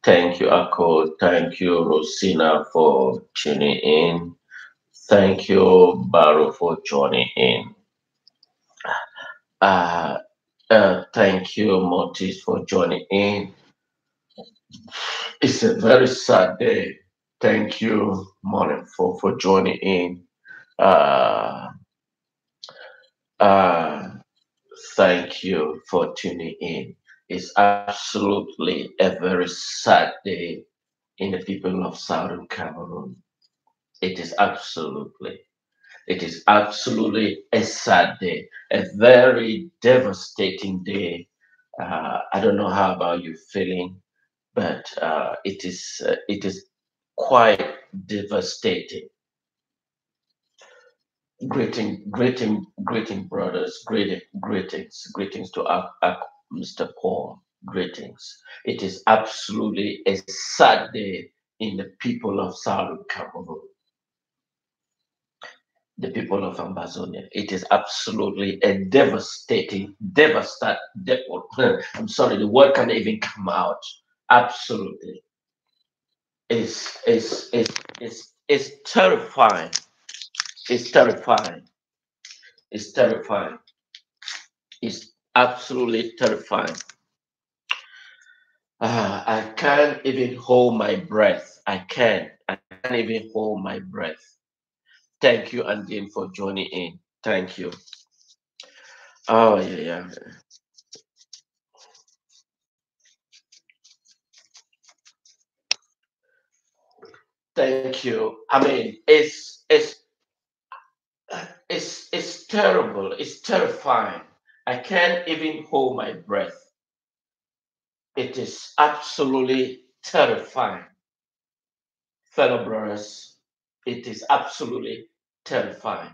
Thank you, Akko. Thank you, Rosina, for tuning in. Thank you, Baro, for joining in. Uh, thank you, Mortis, for joining in. It's a very sad day. Thank you, Morning, for joining in. Uh, uh, Thank you for tuning in. It's absolutely a very sad day in the people of Southern Cameroon. It is absolutely. It is absolutely a sad day, a very devastating day. I don't know how about you feeling, but it is quite devastating. Brothers. Greetings to Mr. Paul. Greetings. It is absolutely a sad day in the people of Southern Cameroon, the people of Amazonia. It is absolutely a I'm sorry, the word can't even come out. Absolutely. It's terrifying. It's terrifying. It's terrifying. It's absolutely terrifying. I can't even hold my breath. I can't even hold my breath. Thank you, Andine, for joining in. Thank you. Oh, yeah, yeah. Thank you. I mean, it's terrible. It's terrifying. I can't even hold my breath. It is absolutely terrifying, fellow brothers. It is absolutely terrifying.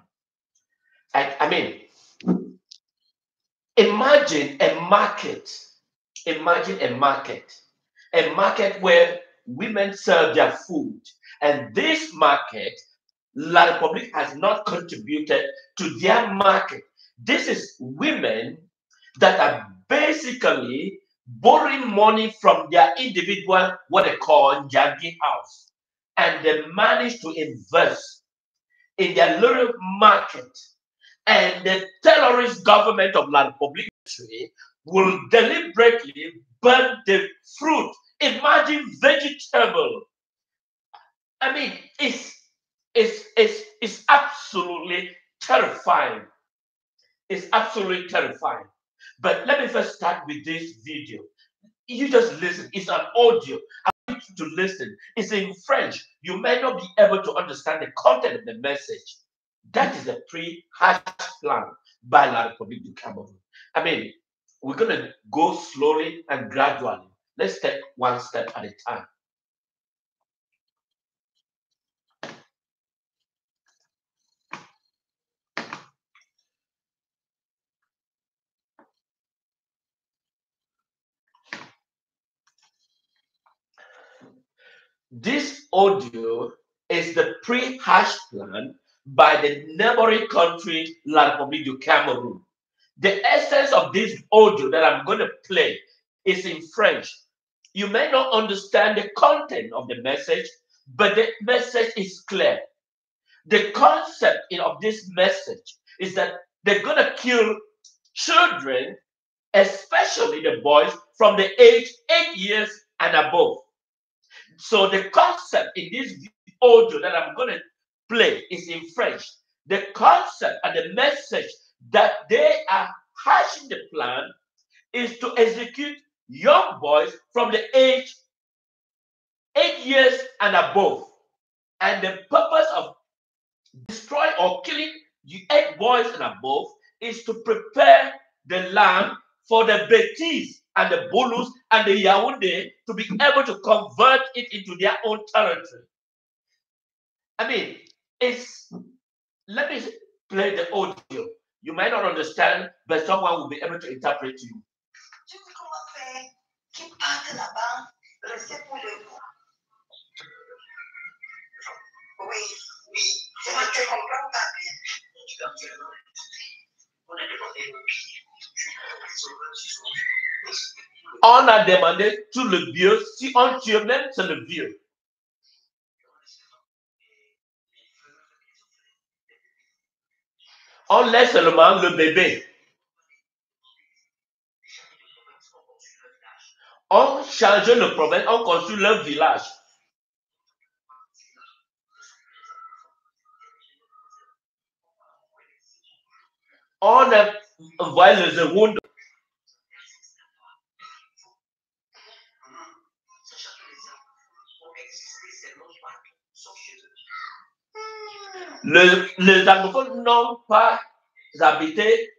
I mean, imagine a market. Imagine a market where women sell their food, and this market, La Republique has not contributed to their market. This is women that are basically borrowing money from their individual, what they call Njangi house, and they manage to invest in their little market. And the terrorist government of La Republique will deliberately burn the fruit. Imagine vegetable. I mean, it's absolutely terrifying. It's absolutely terrifying. But let me first start with this video. You just listen. It's an audio. I want you to listen. It's in French. You may not be able to understand the content of the message. That is a pre-hatched plan by La Republique du Cameroun. I mean, we're going to go slowly and gradually. Let's take one step at a time. This audio is the pre-hatched plan by the neighboring country, La Republique du Cameroun. The essence of this audio that I'm going to play is in French. You may not understand the content of the message, but the message is clear. The concept of this message is that they're going to kill children, especially the boys from the age 8 years and above. So the concept in this audio that I'm going to play is in French. The concept and the message that they are hatching the plan is to execute young boys from the age 8 years and above. And the purpose of destroy or killing the 8 boys and above is to prepare the land for the Betis and the Bulus and the Yaoundé to be able to convert it into their own territory. I mean, let me play the audio. You might not understand, but someone will be able to interpret to you. Oui, oui, c'est vrai que je comprends pas bien. On a demandé le pied. On a demandé tout le vieux, si on tue même, c'est le vieux. On laisse seulement le bébé. On change le problème, on construit leur village. On envoie le secours. Les anglophones n'ont pas habité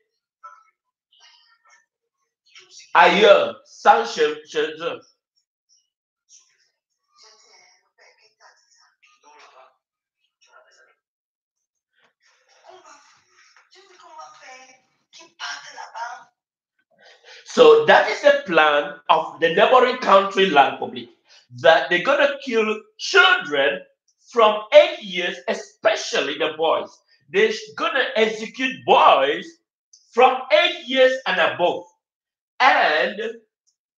ailleurs, sans chez eux. So that is the plan of the neighboring country, La Republique, that they're going to kill children from 8 years, especially the boys. They're going to execute boys from 8 years and above. And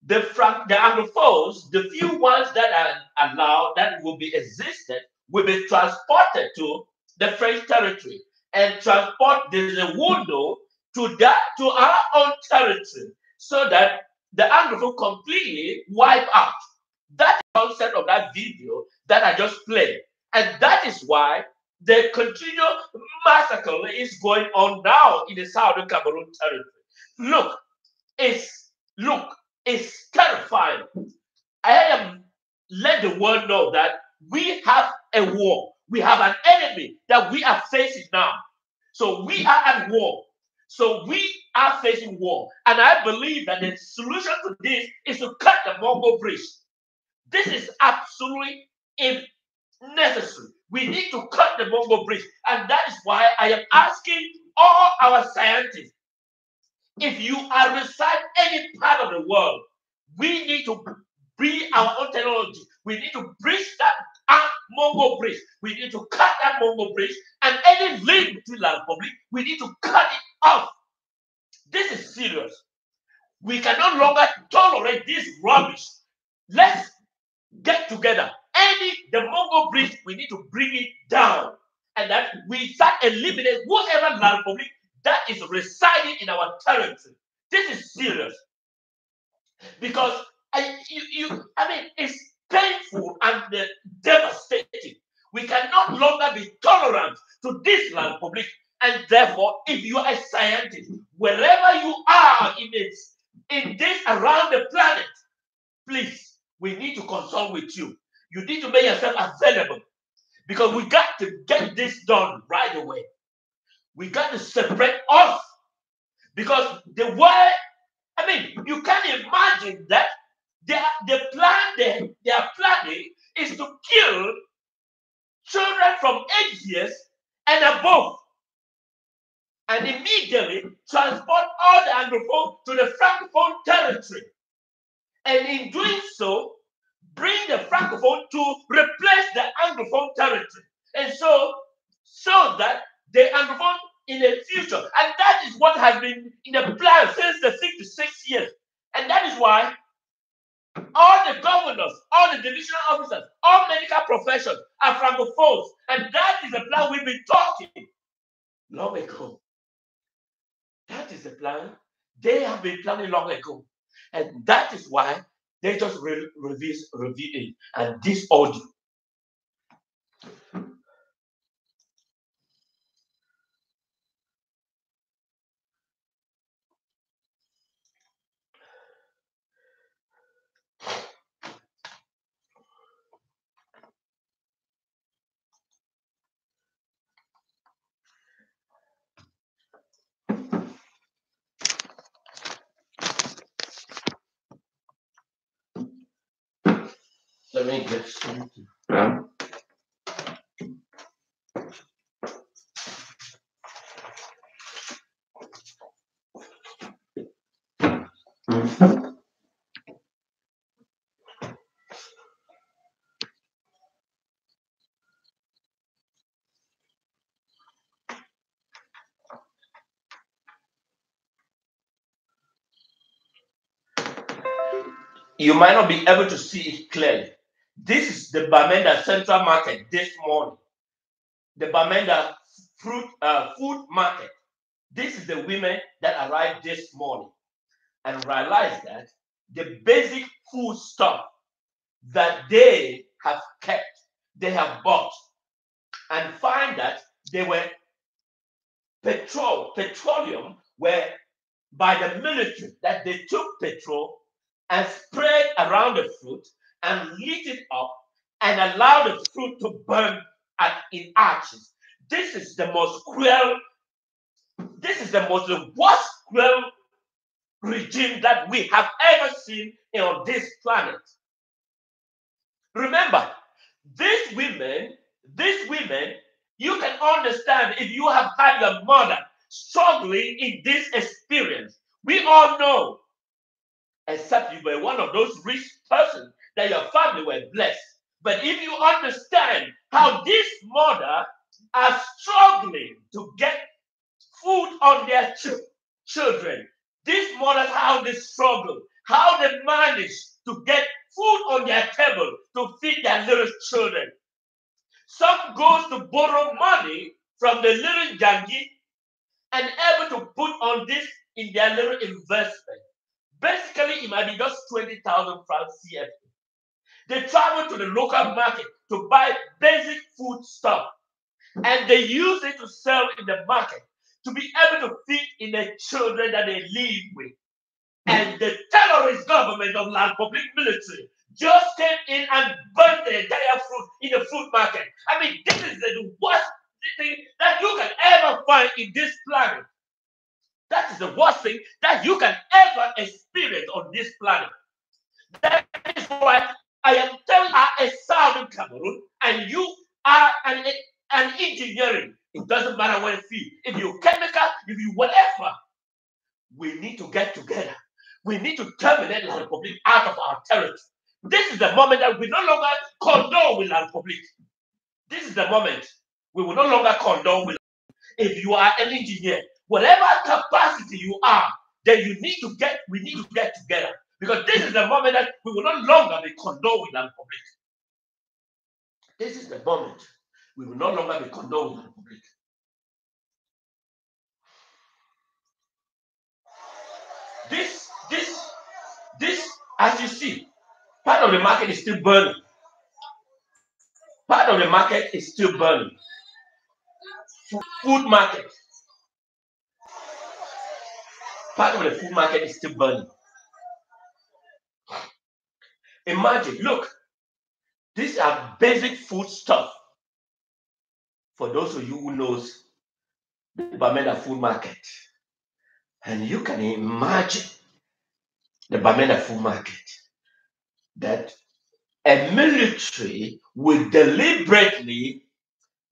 the Anglophones, the few ones that are allowed, that will be existed, will be transported to the French territory and transport the window to our own territory, so that the Anglophone completely wipe out. That is the concept of that video that I just played. And that is why the continual massacre is going on now in the southern Cameroon territory. It's terrifying. I am let the world know that we have a war. We have an enemy that we are facing now. So we are at war. So we are facing war. And I believe that the solution to this is to cut the Mongo Bridge. This is absolutely necessary. We need to cut the Mongo Bridge. And that is why I am asking all our scientists, if you are reside any part of the world, we need to bring our own technology. We need to bridge that Mongo Bridge. We need to cut that Mongo Bridge, and any link between La Republique, we need to cut it off. This is serious. We can no longer tolerate this rubbish. Let's get together. The Mongo Bridge, we need to bring it down, and that we start eliminating whatever La Republique that is residing in our territory. This is serious, because it's painful and devastating. We can no longer be tolerant to this La Republique, and therefore, if you are a scientist, wherever you are in this around the planet, please, we need to consult with you. You need to make yourself available, because we got to get this done right away. We got to separate off, because the way, you can't imagine that the plan they are planning is to kill children from 8 years and above, and immediately transport all the Anglophone to the Francophone territory, and in doing so, bring the Francophone to replace the Anglophone territory, and so that the Anglophone in the future, and that is what has been in the plan since the 66 years, and that is why all the governors, all the divisional officers, all medical professions are Francophones, and that is the plan we've been talking long ago. That is the plan they have been planning long ago, and that is why they just reveal it, and this audio. Let me get something. You might not be able to see it clearly. This is the Bamenda Central Market this morning. The Bamenda food market. This is the women that arrived this morning and realized that the basic food stuff that they have kept, they have bought, and find that they were petroleum were by the military, that they took petrol and sprayed around the fruit and lit it up and allowed the fruit to burn in ashes. This is the most cruel, this is the worst cruel regime that we have ever seen on this planet. Remember, these women, you can understand if you have had your mother struggling in this experience. We all know, except you were one of those rich persons, that your family were blessed. But if you understand how this mother are struggling to get food on their children, these mothers, how they struggle, how they manage to get food on their table to feed their little children. Some goes to borrow money from the little jangi and able to put on this in their little investment. Basically, it might be just 20,000 francs CFA. They travel to the local market to buy basic food stuff, and they use it to sell in the market to be able to feed in the children that they live with. And the terrorist government of La Republique military just came in and burned the entire fruit in the fruit market. I mean, this is the worst thing that you can ever find in this planet. That is the worst thing that you can ever experience on this planet. That is why I am telling you, a Southern Cameroon, and you are an engineering. It doesn't matter what field. If you're chemical, if you whatever, we need to get together. We need to terminate La Republique out of our territory. This is the moment that we no longer condone with La Republique. This is the moment we will no longer condone with. If you are an engineer, whatever capacity you are, then we need to get together. Because this is the moment that we will no longer be condoned with La Republique. This is the moment we will no longer be condoned with La Republique. This, as you see, part of the market is still burning. Part of the market is still burning. Food market. Part of the food market is still burning. Imagine, look, these are basic food stuff. For those of you who knows the Bamenda food market, and you can imagine the Bamenda food market, that a military will deliberately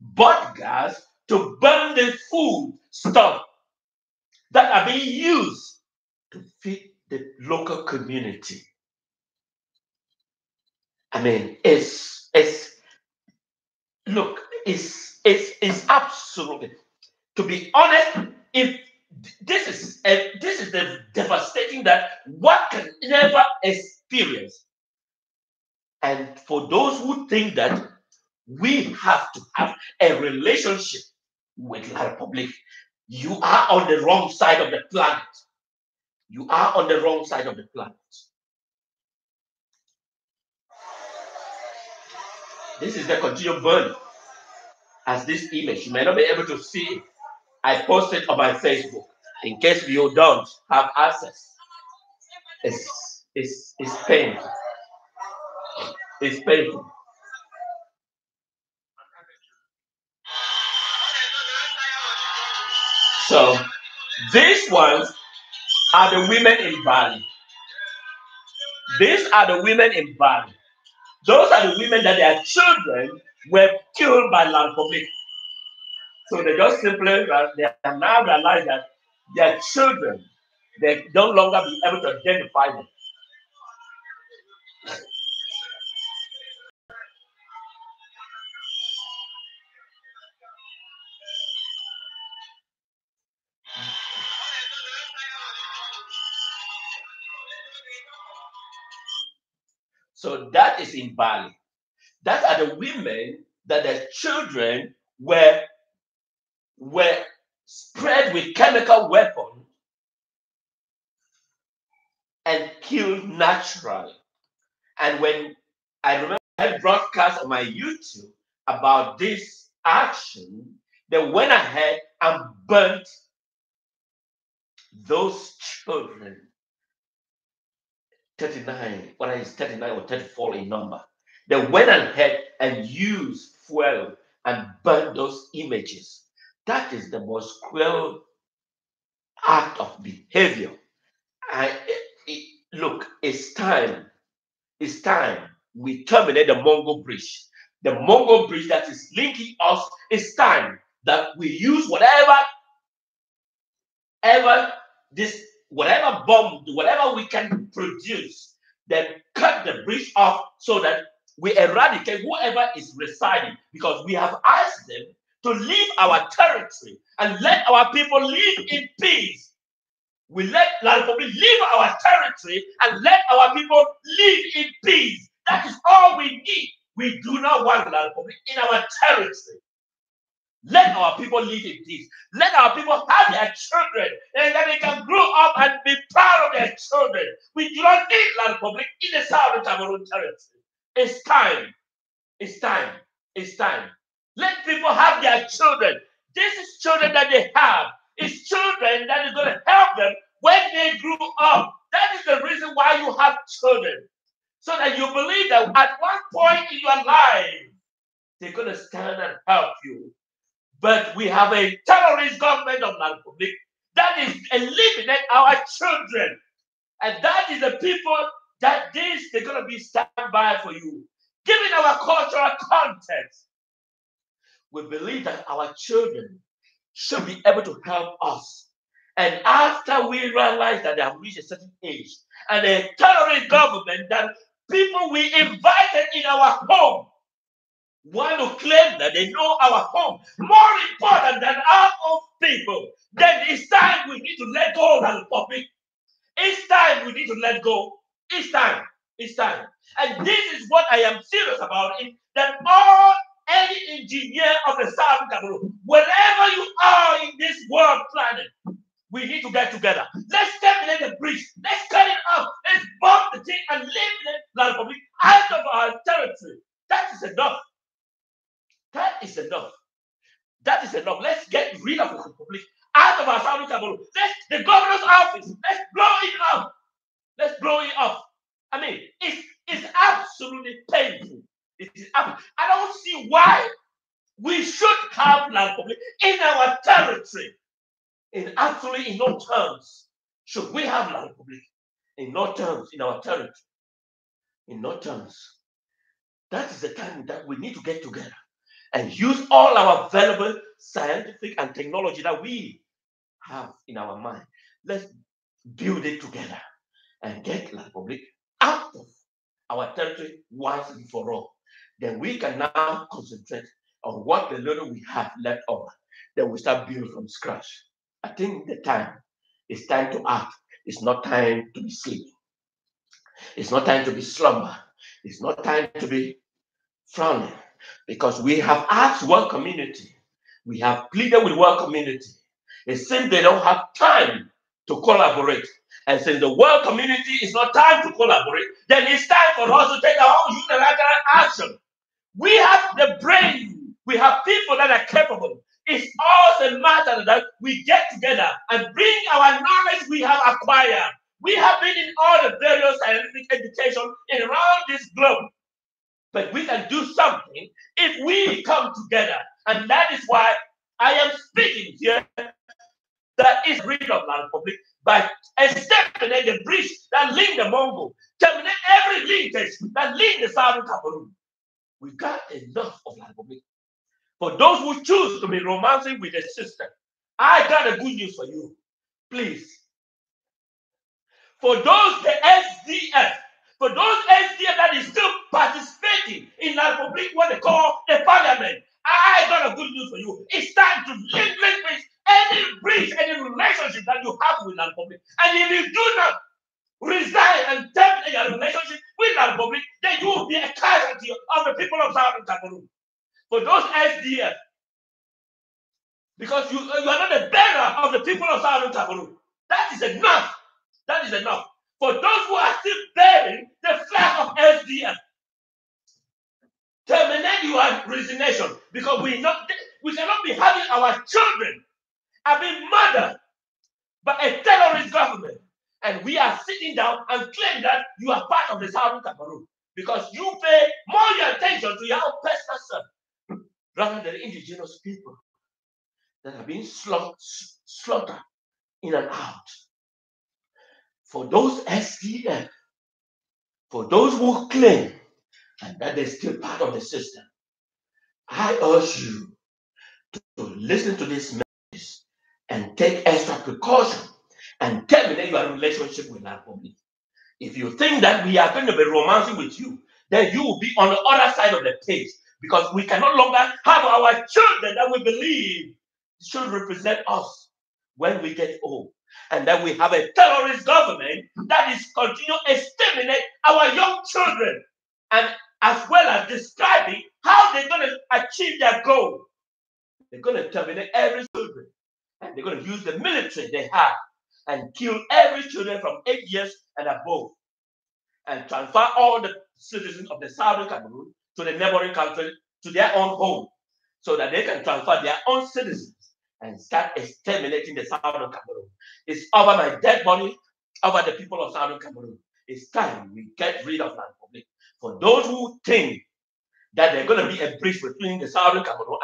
bought gas to burn the food stuff that are being used to feed the local community. I mean, it's absolutely, to be honest, if this is the devastating that one can never experience. And for those who think that we have to have a relationship with La Republique, you are on the wrong side of the planet. You are on the wrong side of the planet. This is the continued burning. As this image, you may not be able to see it. I posted on my Facebook in case you don't have access. It's painful. It's painful. So these ones are the women in Bali. These are the women in Bali. Those are the women that their children were killed by La Republique. So they just simply, they are now realize that their children, they no longer be able to identify them. So that is in Bali. That are the women that their children were spread with chemical weapons and killed naturally. And when I remember I broadcast on my YouTube about this action, they went ahead and burnt those children, 39, whether it's 39 or 34 in number. They went ahead and used fuel and burned those images. That is the most cruel act of behavior. Look, it's time. It's time we terminate the Mongo Bridge. The Mongo Bridge that is linking us, it's time that we use whatever bomb, whatever we can produce, then cut the bridge off so that we eradicate whoever is residing, because we have asked them to leave our territory and let our people live in peace. We let La Republique leave our territory and let our people live in peace. That is all we need. We do not want La Republique in our territory. Let our people live in peace. Let our people have their children, and that they can grow up and be proud of their children. We do not need La Republique in the southern Cameroon territory. It's time. It's time. It's time. Let people have their children. This is children that they have. It's children that is going to help them when they grow up. That is the reason why you have children. So that you believe that at one point in your life, they're going to stand and help you. But we have a terrorist government of La Republique that is eliminating our children. And that is the people that they're going to be standby for you. Given our cultural context, we believe that our children should be able to help us. And after we realize that they have reached a certain age, and a terrorist government that people we invited in our home want to claim that they know our home more important than our own people, then it's time we need to let go of the Republic. It's time we need to let go. It's time. It's time. And this is what I am serious about, that any engineer of the Southern Cameroon, wherever you are in this world planet, we need to get together. Let's terminate the bridge. Let's cut it off. Let's bomb the thing and eliminate La Republique out of our territory. That is enough. That is enough. That is enough. Let's get rid of the Republic out of our Southern Cameroon. The governor's office, let's blow it up. Let's blow it up. I mean, it's absolutely painful. I don't see why we should have La Republique in our territory. Absolutely in no terms should we have La Republique. In no terms in our territory. In no terms. That is the time that we need to get together and use all our available scientific and technology that we have in our mind. Let's build it together and get La Republique out of our territory once and for all. Then we can now concentrate on what the little we have left over. Then we start building from scratch. I think the time is time to act. It's not time to be sleeping. It's not time to be slumber. It's not time to be frowning, because we have asked world community. We have pleaded with world community. It seems they don't have time to collaborate. And since the world community is not time to collaborate, then it's time for us to take our own unilateral action. We have the brain. We have people that are capable. It's also a matter that we get together and bring our knowledge we have acquired. We have been in all the various scientific education around this globe. But we can do something if we come together. And that is why I am speaking here that is rid of La Republique by terminate the bridge that link the Mongo, terminate every linkage that link the Southern Cameroon. We got enough of La Republique. For those who choose to be romancing with the system, I got a good news for you. Please. For those, the SDF, for those SDF that is still participating in La Republique, what they call the parliament, I got a good news for you. It's time to link any bridge, any relationship that you have with La Republique. And if you do not, resign and terminate your relationship with the Republic, then you will be a casualty of the people of Southern Cameroon. For those SDF, because you are not the bearer of the people of Southern Cameroon. That is enough. That is enough. For those who are still bearing the flag of SDF, terminate your resignation, because we cannot be having our children are being murdered by a terrorist government, and we are sitting down and claim that you are part of the Southern Cameroon because you pay more attention to your own personal self rather than indigenous people that are being slaughtered in and out. For those SDF, for those who claim and that they're still part of the system, I urge you to listen to this message and take extra precaution and terminate your relationship with our Republic. If you think that we are going to be romancing with you, then you will be on the other side of the page, because we can no longer have our children that we believe should represent us when we get old. And then we have a terrorist government that is continuing to exterminate our young children, and as well as describing how they're going to achieve their goal. They're going to terminate every children, and they're going to use the military they have and kill every children from 8 years and above, and transfer all the citizens of the Southern Cameroon to the neighboring country, to their own home, so that they can transfer their own citizens and start exterminating the Southern Cameroon. It's over my dead body, over the people of Southern Cameroon. It's time we get rid of La Republic. For those who think that they're going to be a bridge between the Southern Cameroon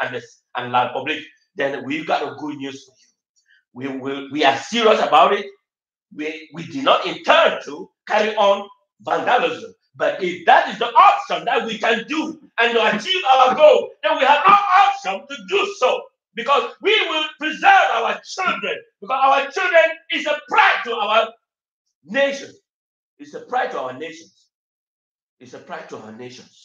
and La Republic, then we've got a good news for you. We are serious about it. We do not intend to carry on vandalism. But if that is the option that we can do and to achieve our goal, then we have no option to do so, because we will preserve our children, because our children is a pride to our nation. It's a pride to our nations. It's a pride to our nations.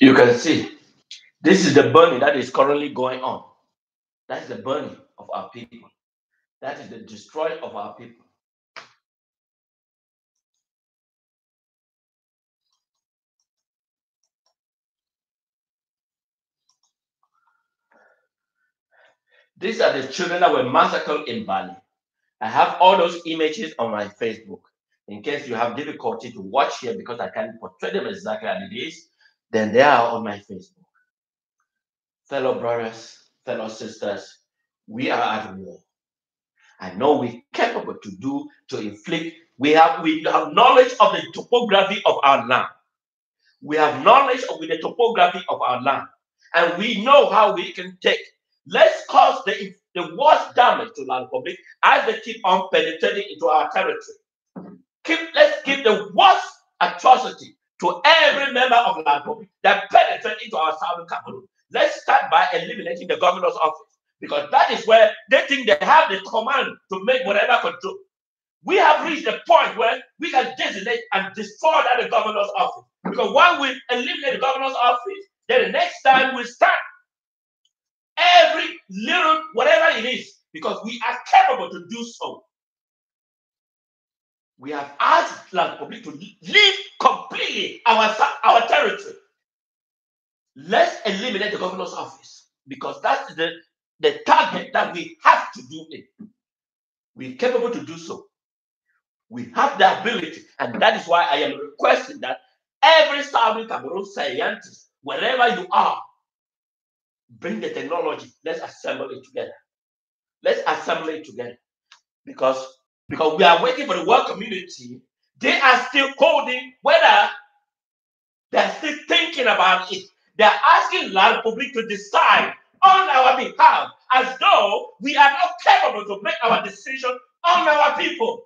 You can see, this is the burning that is currently going on. That's the burning of our people. That is the destroy of our people. These are the children that were massacred in Bali. I have all those images on my Facebook. In case you have difficulty to watch here because I can't portray them exactly as it is, then they are on my Facebook. Fellow brothers, fellow sisters, we are at war. I know we're capable to inflict. We have knowledge of the topography of our land. We have knowledge of the topography of our land, and we know how we can take. Let's cause the worst damage to La Republic as they keep on penetrating into our territory. Let's give the worst atrocity to every member of La Republic that penetrate into our Southern Cameroon. Let's start by eliminating the governor's office, because that is where they think they have the command to make whatever control. We have reached a point where we can designate and destroy that the governor's office. Because when we eliminate the governor's office, then the next time we start every little whatever it is, because we are capable to do so. We have asked La Republic to leave completely our territory. Let's eliminate the governor's office, because that's the target that we have to do it. We're capable to do so. We have the ability, and that is why I am requesting that every Southern Cameroon scientist, wherever you are, bring the technology. Let's assemble it together. Let's assemble it together. Because we are waiting for the world community. They are still holding whether they're still thinking about it. They're asking La Republique to decide on our behalf as though we are not capable to make our decision on our people.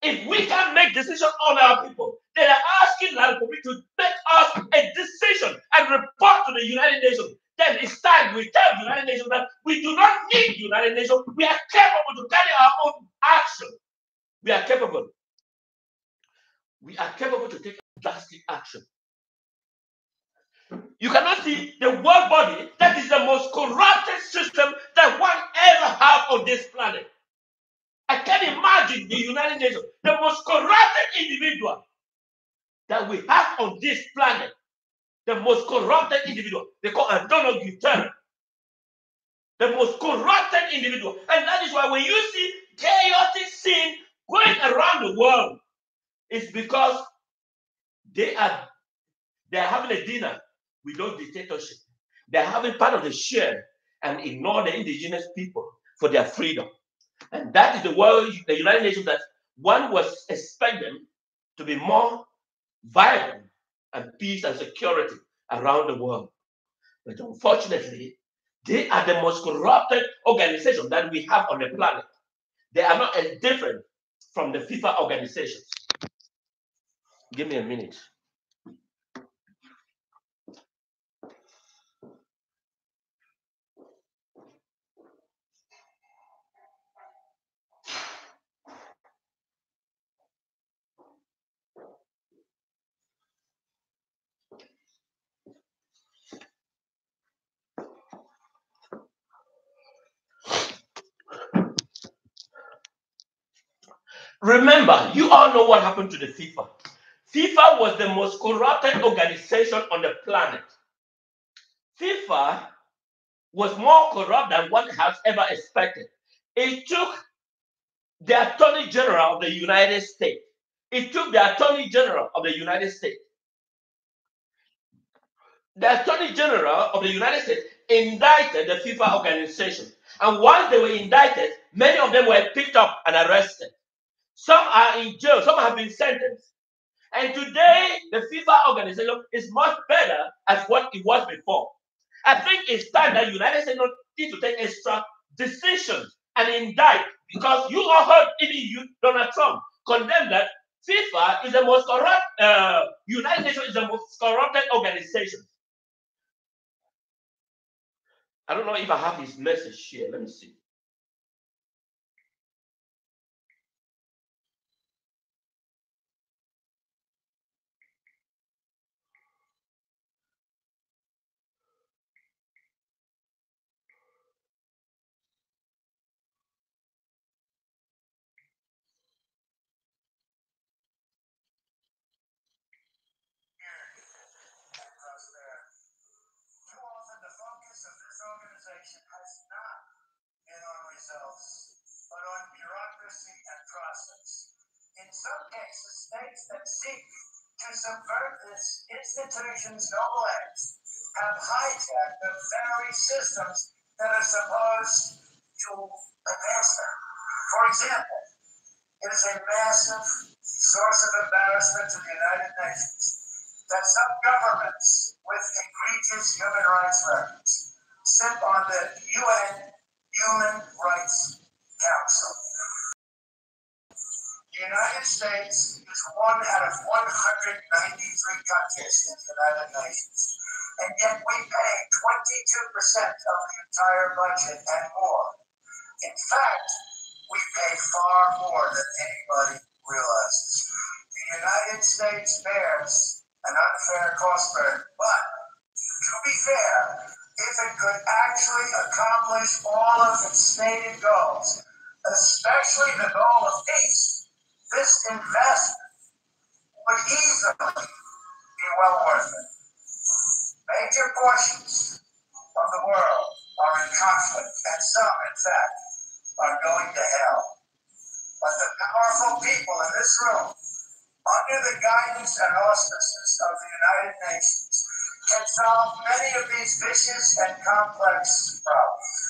If we can make decisions on our people, they are asking La Republique to make us a decision and report to the United Nations. Then it's time we tell the United Nations that we do not need the United Nations. We are capable to carry our own action. We are capable. We are capable to take drastic action. You cannot see the world body that is the most corrupted system that one ever have on this planet. I can imagine the United Nations, the most corrupted individual that we have on this planet, the most corrupted individual. They call Antonio Guterres. The most corrupted individual. And that is why when you see chaotic scene going around the world, it's because they are having a dinner with those dictatorship. They're having part of the share and ignore the indigenous people for their freedom. And that is the world, the United Nations, that one was expect them to be more vibrant and peace and security around the world. But unfortunately, they are the most corrupted organization that we have on the planet. They are not as different from the FIFA organizations. Give me a minute. Remember, you all know what happened to the FIFA. FIFA was the most corrupted organization on the planet. FIFA was more corrupt than one has ever expected. It took the Attorney General of the United States. It took the Attorney General of the United States. The Attorney General of the United States indicted the FIFA organization. And once they were indicted, many of them were picked up and arrested. Some are in jail, some have been sentenced. And today, the FIFA organization is much better as what it was before. I think it's time that the United States need to take extra decisions and indict, because you all heard even you, Donald Trump, condemn that FIFA is the most corrupt, United Nations is the most corrupted organization. I don't know if I have his message here. Let me see. But on bureaucracy and process. In some cases, states that seek to subvert this institution's noble aims have hijacked the very systems that are supposed to advance them. For example, it is a massive source of embarrassment to the United Nations that some governments with egregious human rights records sit on the UN Human Rights Council. The United States is one out of 193 countries in the United Nations, and yet we pay 22% of the entire budget and more. In fact, we pay far more than anybody realizes. The United States bears an unfair cost burden, but to be fair, if it could actually accomplish all of its stated goals, especially the goal of peace, this investment would easily be well worth it. Major portions of the world are in conflict, and some, in fact, are going to hell. But the powerful people in this room, under the guidance and auspices of the United Nations, can solve many of these vicious and complex problems.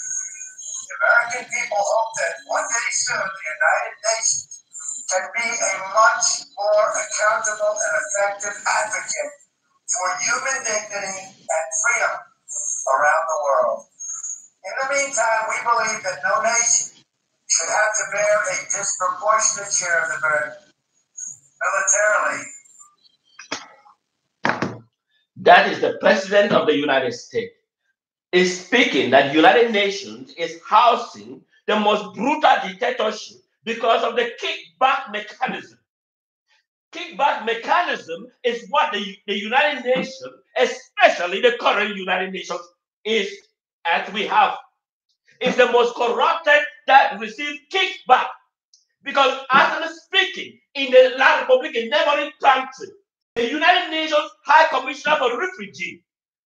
The American people hope that one day soon the United Nations can be a much more accountable and effective advocate for human dignity and freedom around the world. In the meantime, we believe that no nation should have to bear a disproportionate share of the burden. Militarily, that is the President of the United States is speaking that United Nations is housing the most brutal dictatorship because of the kickback mechanism. Kickback mechanism is what the United Nations, especially the current United Nations, is as we have. It's the most corrupted that receive kickback. Because as I'm speaking, in the La Republique, a neighboring country, the United Nations High Commissioner for Refugees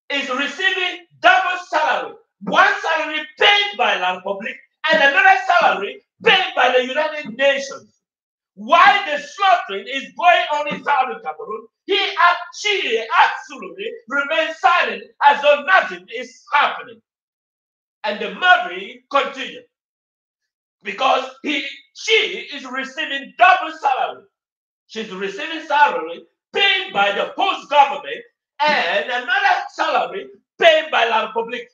is receiving double salary. One salary paid by La Republique and another salary paid by the United Nations. While the slaughtering is going on in Southern Cameroon, she absolutely remains silent as though nothing is happening. And the murdering continues because she is receiving double salary. She's receiving salary paid by the host government and another salary paid by La Republique.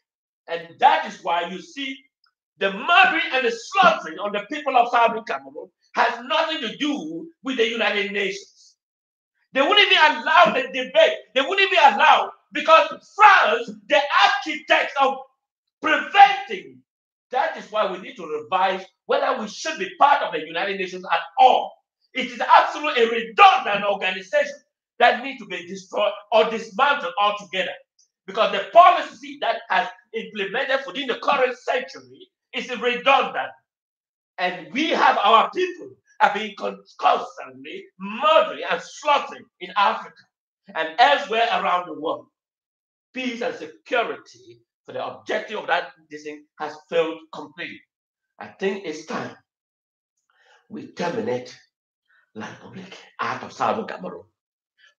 And that is why you see the murdering and the slaughtering on the people of Southern Cameroon has nothing to do with the United Nations. They wouldn't even allow the debate. They wouldn't even allow because France, the architects of preventing. That is why we need to revise whether we should be part of the United Nations at all. It is absolutely a redundant organization that needs to be destroyed or dismantled altogether. Because the policy that has implemented within the current century is redundant. And we have our people have been constantly murdering and slaughtering in Africa and elsewhere around the world. Peace and security for the objective of that this thing has failed completely. I think it's time we terminate La Republique out of Southern Cameroon.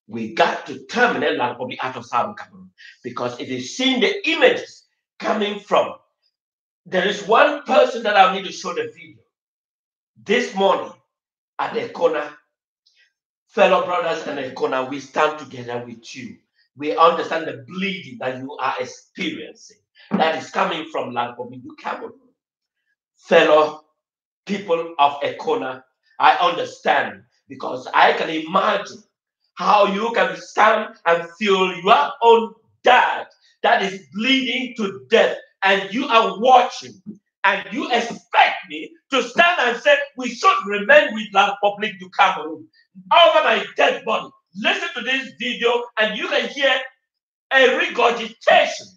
We got to terminate La Republique out of Southern Cameroon because it is seeing the images coming from. There is one person that I need to show the video. This morning at the corner, fellow brothers and the corner, we stand together with you. We understand the bleeding that you are experiencing that is coming from La Republique DU Cameroun. Fellow people of Ekona, I understand because I can imagine how you can stand and feel your own dad that is bleeding to death and you are watching and you expect me to stand and say we should remain with La Republique DU Cameroun over my dead body. Listen to this video and you can hear a regurgitation.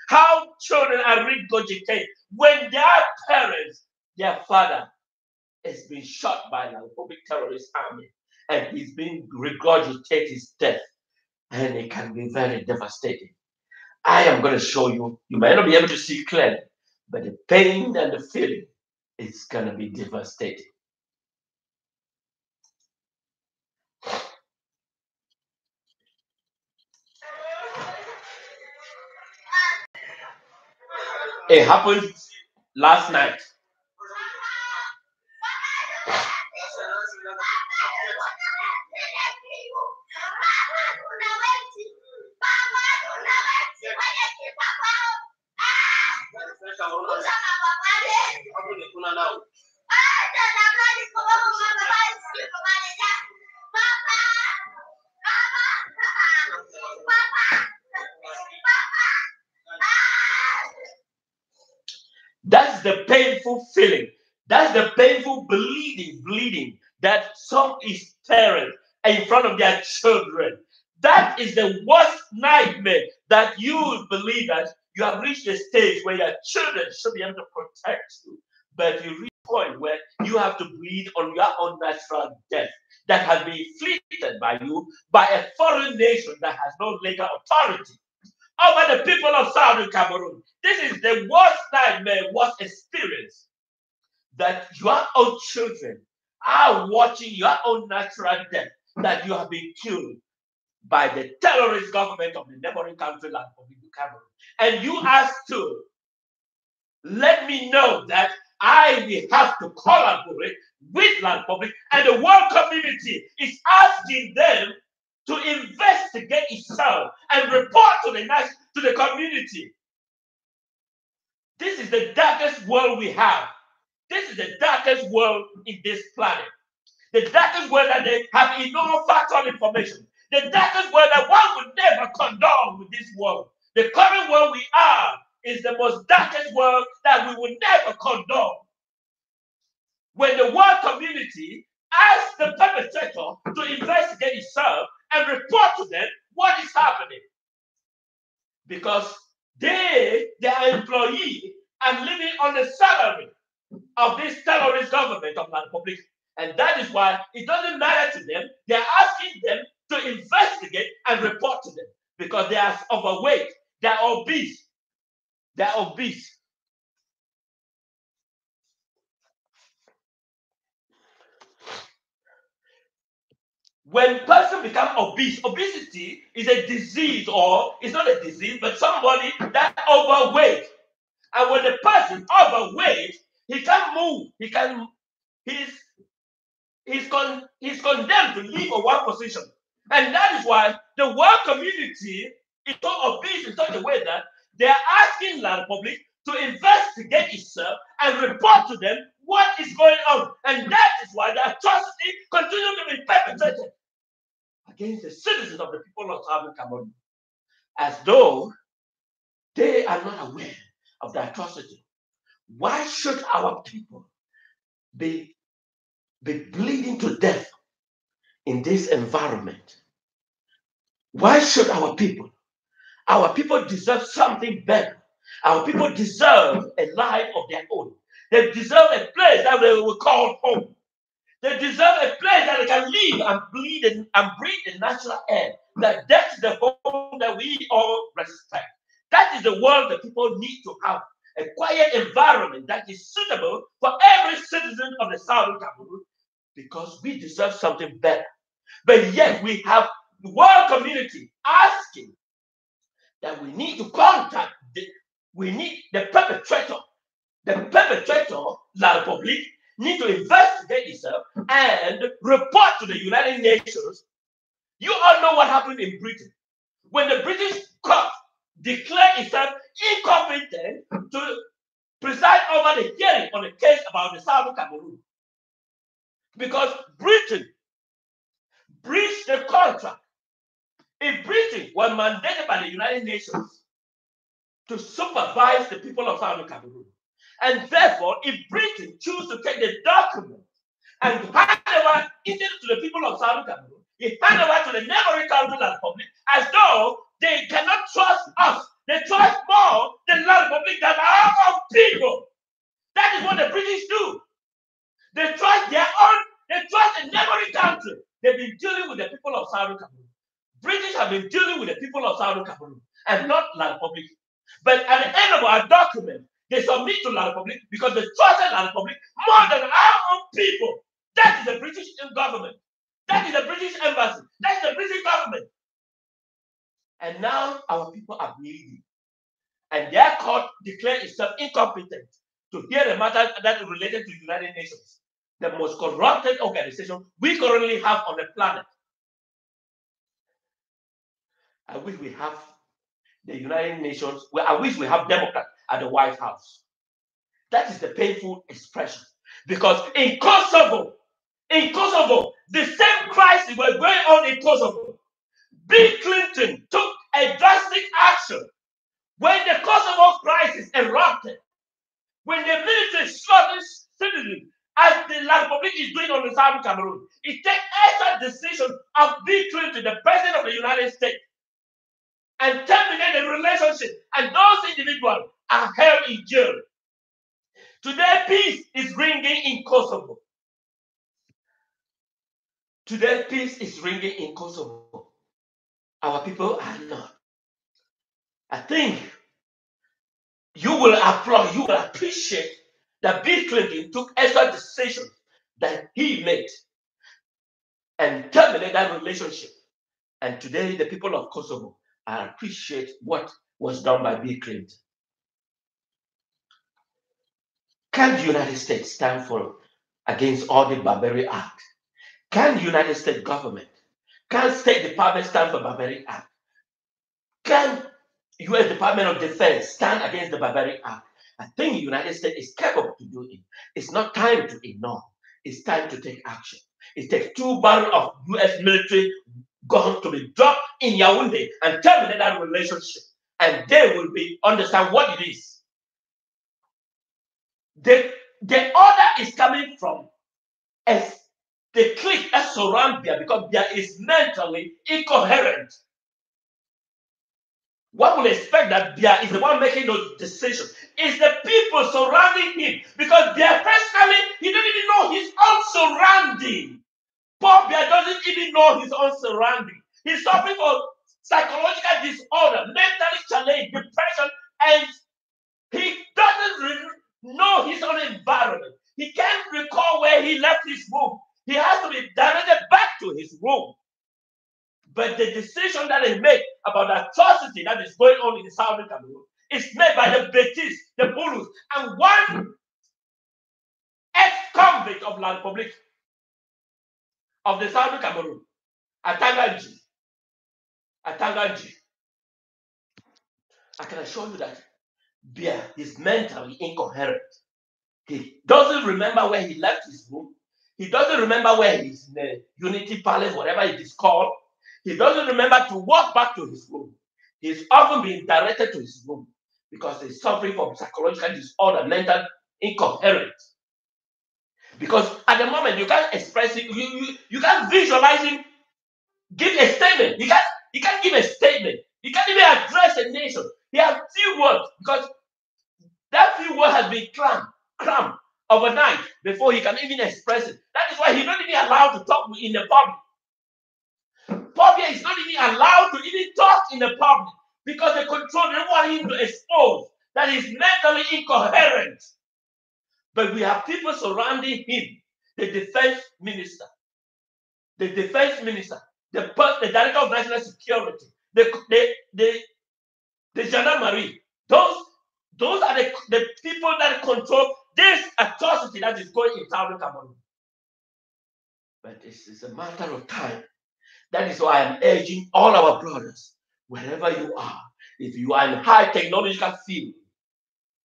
How children are regurgitated when their parents, their father, has been shot by the Republic terrorist army and he's been regurgitated his death. And it can be very devastating. I am going to show you. You may not be able to see clearly, but the pain and the feeling is going to be devastating. It happened last night. That's the painful feeling. That's the painful bleeding that some is parents in front of their children. That is the worst nightmare that you believe that you have reached a stage where your children should be able to protect you. But you reach a point where you have to bleed on your own natural death that has been inflicted by you by a foreign nation that has no legal authority over the people of Southern Cameroon. This is the worst nightmare, worst experience that your own children are watching your own natural death, that you have been killed by the terrorist government of the neighboring country, like Republique DU Cameroun. And you ask to let me know that I will have to collaborate with Land Republic, and the world community is asking them to investigate itself and report to the community. This is the darkest world we have. This is the darkest world in this planet. The darkest world that they have enough factual information. The darkest world that one would never condone with this world. The current world we are is the most darkest world that we will never condone. When the world community asks the perpetrator to investigate itself and report to them what is happening. Because their employee, are living on the salary of this terrorist government of the Republic. And that is why it doesn't matter to them. They're asking them to investigate and report to them because they are overweight, they're obese. They're obese. When person become obese, obesity is a disease, or it's not a disease, but somebody that overweight. And when the person overweight, he can't move. He's condemned to live in one position. And that is why the world community is so obese in such a way that they are asking La Republic to investigate itself and report to them what is going on. And that is why the atrocity continues to be perpetrated against the citizens of the people of Southern Cameroon, as though they are not aware of the atrocity. Why should our people be bleeding to death in this environment? Why should our people deserve something better. Our people deserve a life of their own. They deserve a place that they will call home. They deserve a place that they can live and breathe the natural air. That's the home that we all respect. That is the world that people need to have. A quiet environment that is suitable for every citizen of the Southern Cameroon, because we deserve something better. But yet we have the world community asking that we need to contact the perpetrator. The perpetrator, La Republique, need to investigate itself and report to the United Nations. You all know what happened in Britain. When the British court declared itself incompetent to preside over the hearing on a case about the Southern Cameroon. Because Britain breached the contract. If Britain was mandated by the United Nations to supervise the people of Southern Cameroon, and therefore, if Britain chooses to take the document and hand over it to the people of Southern Cameroon, it hand over to the neighboring country, La Republique, as though they cannot trust us. They trust more the La Republique than our own people. That is what the British do. They trust their own, they trust the neighboring country. They've been dealing with the people of Southern Cameroon. British have been dealing with the people of Southern Cameroon and not La Republique. But at the end of our document, they submit to La Republique because they trusted La Republique more than our own people. That is the British government. That is the British embassy. That is the British government. And now our people are bleeding. And their court declared itself incompetent to hear a matter that is related to the United Nations, the most corrupted organization we currently have on the planet. I wish we have the United Nations. I wish we have Democrats at the White House. That is the painful expression. Because in Kosovo, the same crisis was going on in Kosovo. Bill Clinton took a drastic action when the Kosovo crisis erupted, when the military slaughtered citizens, as the La Republique is doing on the Southern Cameroon. It takes extra decision of Bill Clinton, the president of the United States, and terminate the relationship. And those individuals are held in jail. Today, peace is ringing in Kosovo. Today, peace is ringing in Kosovo. Our people are not. I think you will applaud, you will appreciate that Bill Clinton took extra decisions that he made and terminate that relationship. And today, the people of Kosovo appreciate what was done by Bill Clinton. Can the United States stand for against all the barbaric act? Can the United States government, can State Department stand for barbaric act? Can U.S. Department of Defense stand against the barbaric act? I think the United States is capable to do it. It's not time to ignore. It's time to take action. It takes 2 barrels of U.S. military guns to be dropped in Yaoundé and terminate that relationship. And they will understand what it is. The order is coming from as the clique that surround Bia, because Bia is mentally incoherent. One will expect that Bia is the one making those decisions. It's the people surrounding him, because Bia personally, he doesn't even know his own surrounding. Paul Bia doesn't even know his own surrounding. He's suffering from psychological disorder, mentally challenged, depression, and he doesn't know his own environment. He can't recall where he left his room. He has to be directed back to his room. But the decision that is made about the atrocity that is going on in the southern Cameroon is made by the Betis, the Bulus, and one ex-convict of La Republique of the southern Cameroon, Atanganji. I can assure you that Bia is mentally incoherent. He doesn't remember where he left his room. He doesn't remember where he's in the Unity Palace, whatever it is called. He doesn't remember to walk back to his room. He's often being directed to his room because he's suffering from psychological disorder, mental incoherence. Because at the moment, you can't express it, you can't visualize him give a statement. He can't give a statement. He can't even address a nation. He has few words because that few words has been crammed overnight before he can even express it. That is why he's not even allowed to talk in the public. Public is not even allowed to even talk in the public because the control, they want him to expose that he's mentally incoherent. But we have people surrounding him, the defense minister, the director of national security, the gendarmerie. Those are the people that control this atrocity that is going in southern Cameroon. But it's a matter of time. That is why I'm urging all our brothers, wherever you are, if you are in high technological field,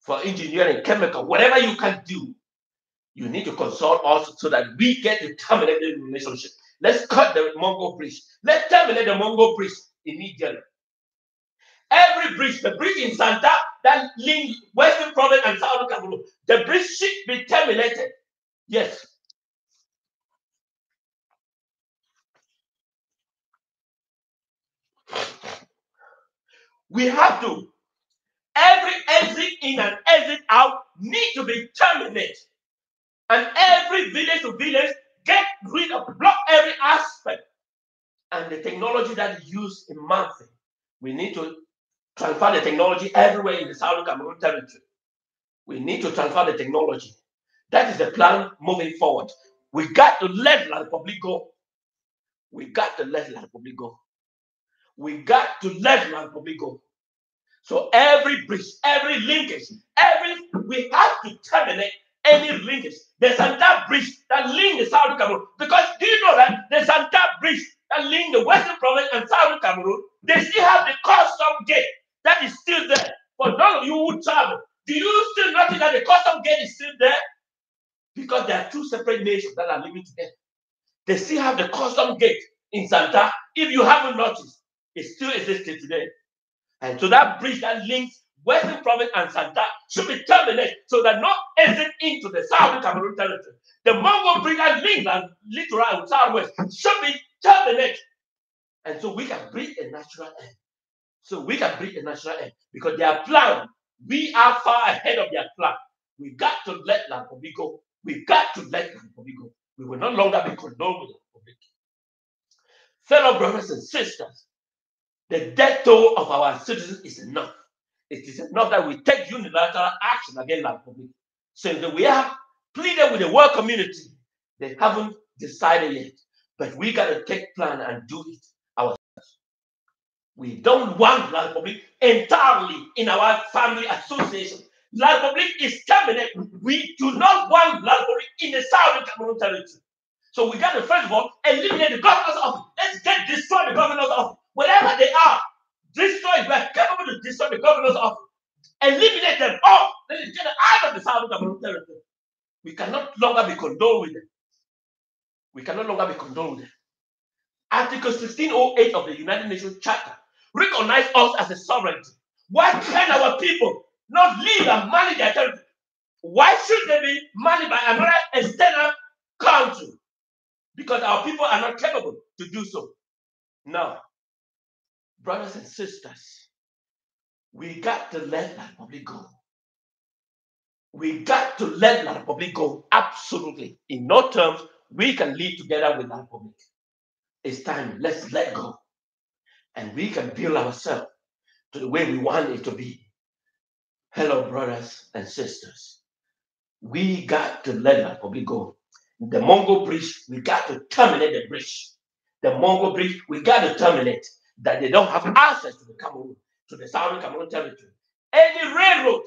for engineering, chemical, whatever you can do, you need to consult us so that we get to terminate the relationship. Let's cut the Mongo Bridge. Let's terminate the Mongo Bridge immediately. Every bridge, the bridge in Santa that links Western Province and Southern Cameroon, the bridge should be terminated. Yes. We have to. Every exit in and exit out need to be terminated. And every village to village, get rid of, block every aspect. And the technology that is used in Manfred, we need to transfer the technology everywhere in the Southern Cameroon territory. We need to transfer the technology. That is the plan moving forward. We got to let La Republique go. We got to let La Republique go. We got to let La Republique go. So every bridge, every linkage, we have to terminate any linkage. The Santa Bridge that link the Southern Cameroon. Because do you know that the Santa Bridge that link the Western Province and Southern Cameroon, they still have the custom gate that is still there. For those of you who travel, do you still notice that the custom gate is still there? Because there are two separate nations that are living together. They still have the custom gate in Santa. If you haven't noticed, it still exists today. And so that bridge that links Western Province and Santa should be terminated so that no exit into the Southern Cameroon territory. The Mongo Bridge that links and littoral and Southwest should be terminated. And so we can breathe a natural air. Because their plan, we are far ahead of their plan. We got to let La Republique go. We got to let La Republique go. We will no longer be condoned with La Republique. Fellow brothers and sisters, the death toll of our citizens is enough. It is enough that we take unilateral action against La Republique. So that we have pleaded with the world community. They haven't decided yet. But we got to take plan and do it ourselves. We don't want La Republique entirely in our family association. La Republique is terminated. We do not want La Republique in the Southern Cameroon territory. So we got to, first of all, eliminate the governor's office. Let's destroy the governor's office. Wherever they are, destroy. We're capable to destroy the governor's office. Eliminate them all. Let us get them out of the Southern Cameroon territory. We cannot longer be condoned with them. We cannot longer be condoned with them. Article 1608 of the United Nations Charter recognize us as a sovereignty. Why can our people not live and manage their territory? Why should they be managed by another external country? Because our people are not capable to do so. Now, brothers and sisters, we got to let La Republique go. We got to let La Republique go. Absolutely. In no terms, we can live together with La Republique. It's time. Let's let go. And we can build ourselves to the way we want it to be. Hello, brothers and sisters. We got to let La Republique go. The Mongo Bridge, we got to terminate the bridge. The Mongo Bridge, we got to terminate. That they don't have access to the Cameroon, to the Southern Cameroon territory. Any railroad,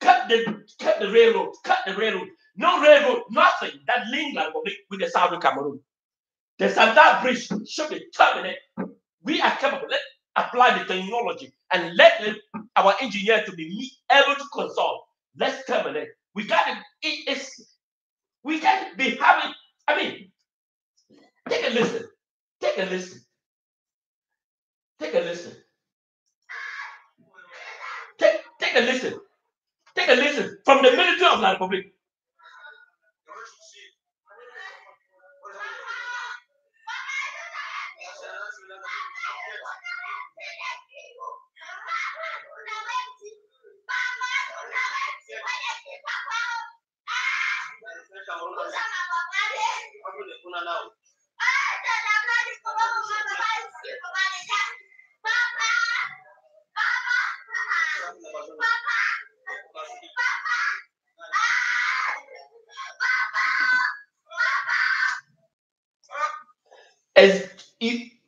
cut the railroad. No railroad, nothing that link La Republique with the Southern Cameroon. The Santa Bridge should be terminated. We are capable. Let's apply the technology and let our engineer to be able to consult. Let's terminate. We got to. We can't be having. I mean, take a listen. Take a listen. Take a listen. Take a listen. Take a listen from the military of La Republique.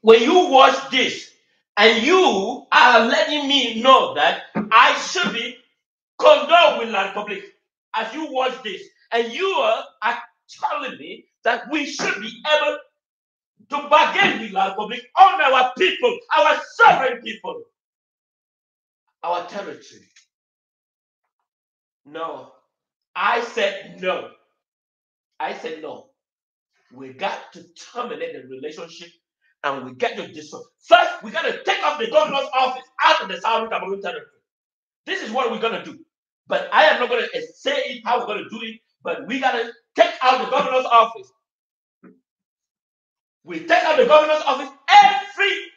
When you watch this and you are letting me know that I should be condoned with La Republique, as you watch this, and you are telling me that we should be able to bargain with La Republique on our people, our sovereign people, our territory. No. I said no. I said no. We got to terminate the relationship and we got to destroy. First, we got to take off the governor's office out of the Southern Cameroon territory. This is what we're going to do. But I am not going to say it how we're going to do it, but we got to take out the governor's office. We take out the governor's office, every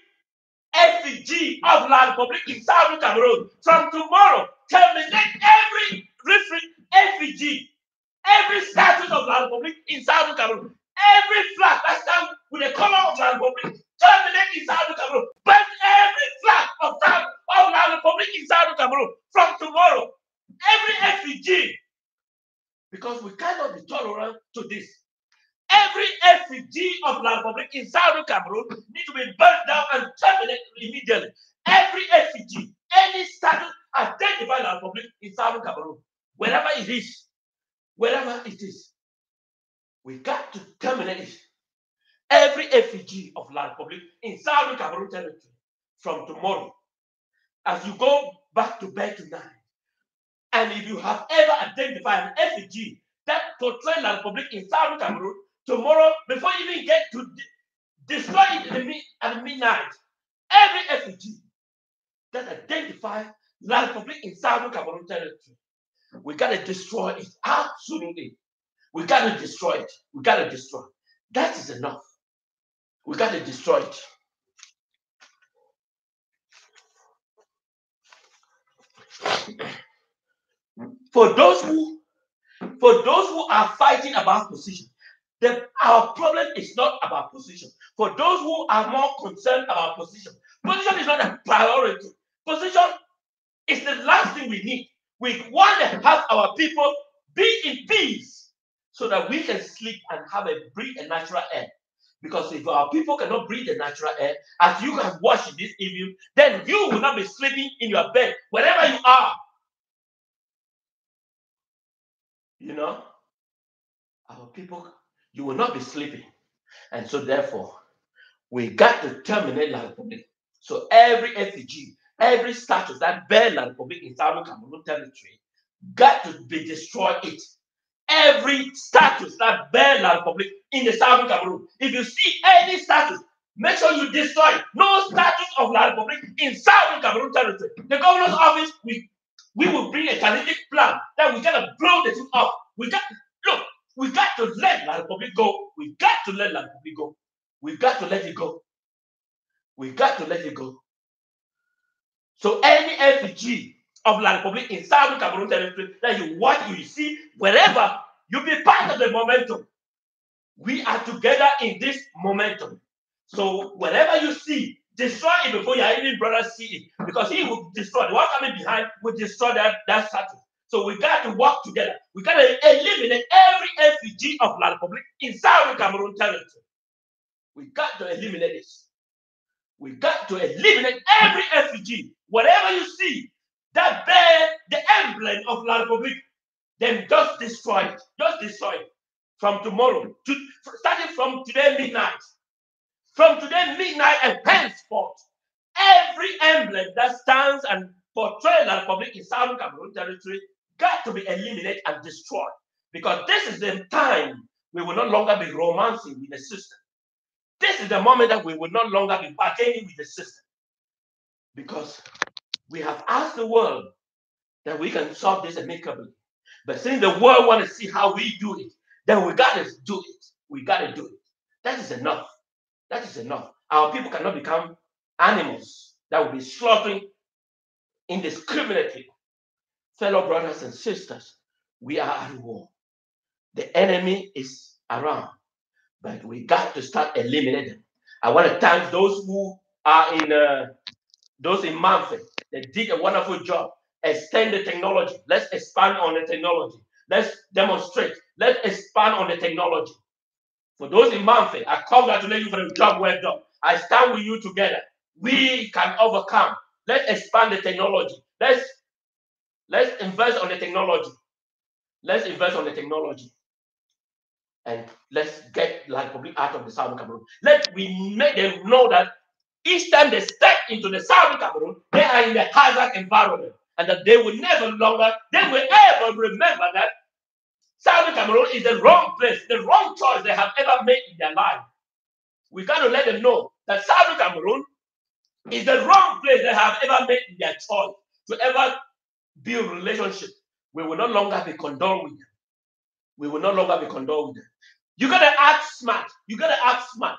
effigy of La Republique in Southern Cameroon. From tomorrow, terminate every effigy, every statue of La Republique in Southern Cameroon. Every flag that stands with the color of La Republique, terminate in Southern Cameroon. Burn every flag of La Republique in Southern Cameroon from tomorrow. Every effigy. Because we cannot be tolerant to this. Every effigy of La Republique in Southern Cameroon needs to be burned down and terminated immediately. Every effigy, any statue identify La Republique in Southern Cameroon, wherever it is, we got to terminate it. Every effigy of La Republique in Southern Cameroon territory from tomorrow. As you go back to bed tonight, and if you have ever identified an effigy that portrays La Republique in Southern Cameroon, tomorrow, before you even get to destroy it at midnight, every effigy that identifies La Republique in Southern Cameroon territory, we got to destroy it. Absolutely. We got to destroy it. We got to destroy it. That is enough. We got to destroy it. For those who are fighting about position, our problem is not about position. For those who are more concerned about position is not a priority. Position is the last thing we need. We want to have our people be in peace so that we can sleep and have a natural air. Because if our people cannot breathe the natural air, as you have watched this evening, then you will not be sleeping in your bed, wherever you are. You know, our people, you will not be sleeping. And so therefore, we got to terminate La Republique. So every effigy, every statue that bear La Republique in Southern Cameroon territory, got to be destroyed. Every status that bear La Republique in the Southern Cameroon. If you see any status, make sure you destroy it. No status of La Republique in Southern Cameroon territory. The governor's office, we will bring a kinetic plan that we gotta blow the thing up. We got to let La Republique go. We got to let La Republique go. We got to let it go. We got to let it go. So any effigy of La Republique in Southern Cameroon territory that you watch, you see, wherever, you be part of the momentum. We are together in this momentum. So wherever you see, destroy it before your even brother see it. Because he will destroy. The one coming behind will destroy that statue. So we got to work together. We got to eliminate every effigy of La Republique in Southern Cameroon territory. We got to eliminate this. We got to eliminate every effigy. Whatever you see that bear the emblem of La Republique, then just destroy it. Just destroy it. From tomorrow, starting from today midnight. From today midnight and henceforth, every emblem that stands and portrays La Republique in Southern Cameroon territory got to be eliminated and destroyed. Because this is the time we will no longer be romancing with the system. This is the moment that we will no longer be bargaining with the system. Because we have asked the world that we can solve this amicably. But since the world wants to see how we do it, then we got to do it. We got to do it. That is enough. That is enough. Our people cannot become animals that will be slaughtering indiscriminately. Fellow brothers and sisters, we are at war. The enemy is around. But we got to start eliminating. I want to thank those who are those in Manfred. They did a wonderful job. Extend the technology. Let's expand on the technology. Let's demonstrate. Let's expand on the technology. For those in Manfred, I congratulate you for the job well done. I stand with you together. We can overcome. Let's expand the technology. Let's invest on the technology. Let's invest on the technology. And let's get La Republique out of the Southern Cameroon. Let we make them know that each time they step into the Southern Cameroon, they are in the hazard environment. And that they will never longer, they will ever remember that Southern Cameroon is the wrong place, the wrong choice they have ever made in their life. We got to let them know that Southern Cameroon is the wrong place they have ever made in their choice to ever build relationship. We will no longer be condoned with them. We will no longer be condoned with them. You got to act smart. You got to act smart.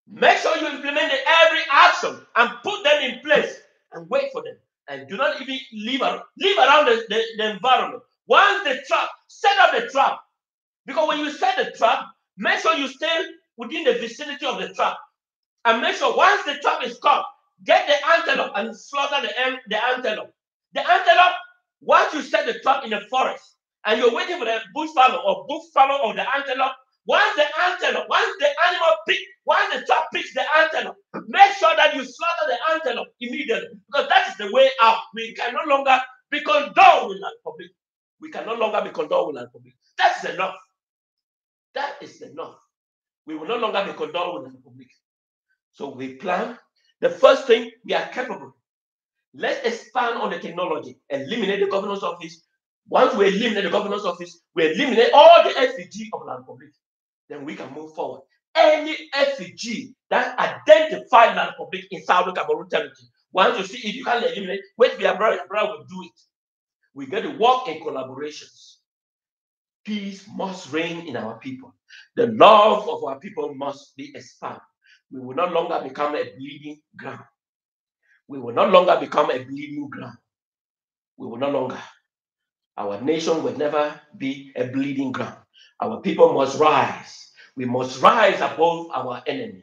Make sure you implement every action and put them in place and wait for them. And do not even leave around the environment. Once the trap, set up the trap. Because when you set the trap, make sure you stay within the vicinity of the trap. And make sure once the trap is caught, get the antelope and slaughter the antelope. The antelope, once you set the trap in the forest, and you're waiting for the buffalo or the antelope, once the animal picks, once the trap picks the antelope, make sure that you slaughter the antelope immediately. Because that is the way out. We can no longer be condoned with La Republique. We can no longer be condoned with La Republique. That's enough. That is enough. We will no longer be condoned with La Republique. So we plan. The first thing, we are capable. Let's expand on the technology. Eliminate the governor's office. Once we eliminate the governor's office, we eliminate all the effigy of La Republique. Then we can move forward. Any effigy that identifies La Republique in Southern Cameroon territory, once you see it, you can't eliminate. Wait for your brother will do it. We got to work in collaborations. Peace must reign in our people. The love of our people must be expanded. We will no longer become a bleeding ground. We will no longer become a bleeding ground. We will no longer. Our nation will never be a bleeding ground. Our people must rise. We must rise above our enemy.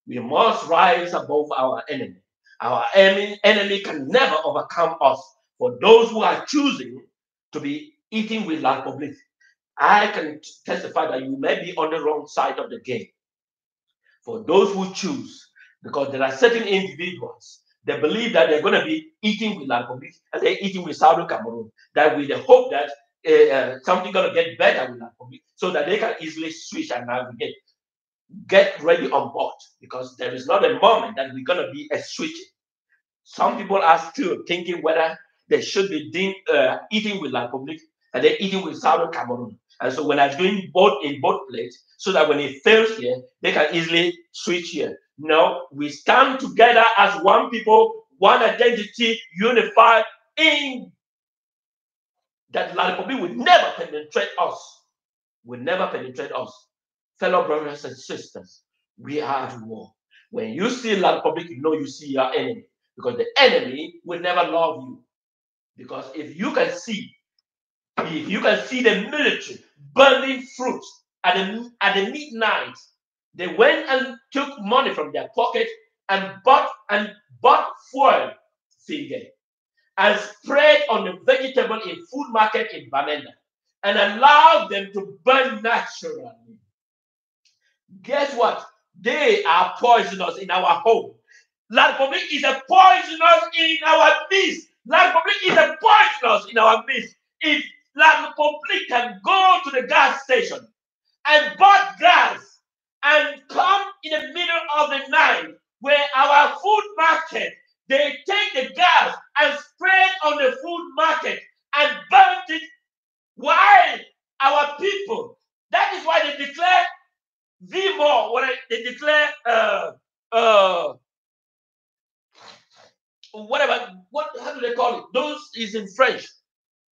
We must rise above our enemy. Our enemy can never overcome us. For those who are choosing to be eating with La Republique, I can testify that you may be on the wrong side of the game. For those who choose, because there are certain individuals, they believe that they're going to be eating with La Republique and they're eating with Southern Cameroon, that with the hope that something going to get better with La Republique so that they can easily switch and navigate. Get ready on board, because there is not a moment that we're going to be a switching. Some people are still thinking whether they should be eating with La Republique and they're eating with Southern Cameroon. And so when I'm doing both in both places, so that when it fails here, they can easily switch here. No, we stand together as one people, one identity, unified in that La Republique will never penetrate us. Will never penetrate us. Fellow brothers and sisters, we are at war. When you see La Republique, you know you see your enemy, because the enemy will never love you. Because if you can see the military burning fruits at the midnight, they went and took money from their pocket and bought fuel finger and sprayed on the vegetable in food market in Bamenda and allowed them to burn naturally. Guess what? They are poisonous in our home. La Republique is a poisonous in our midst. La Republique is a poisonous in our midst. If La Republique can go to the gas station and buy gas and come in the middle of the night where our food market, they take the gas and spread on the food market and burnt it, why our people? That is why they declare VMO, when they declare whatever, how do they call it? Those is in French.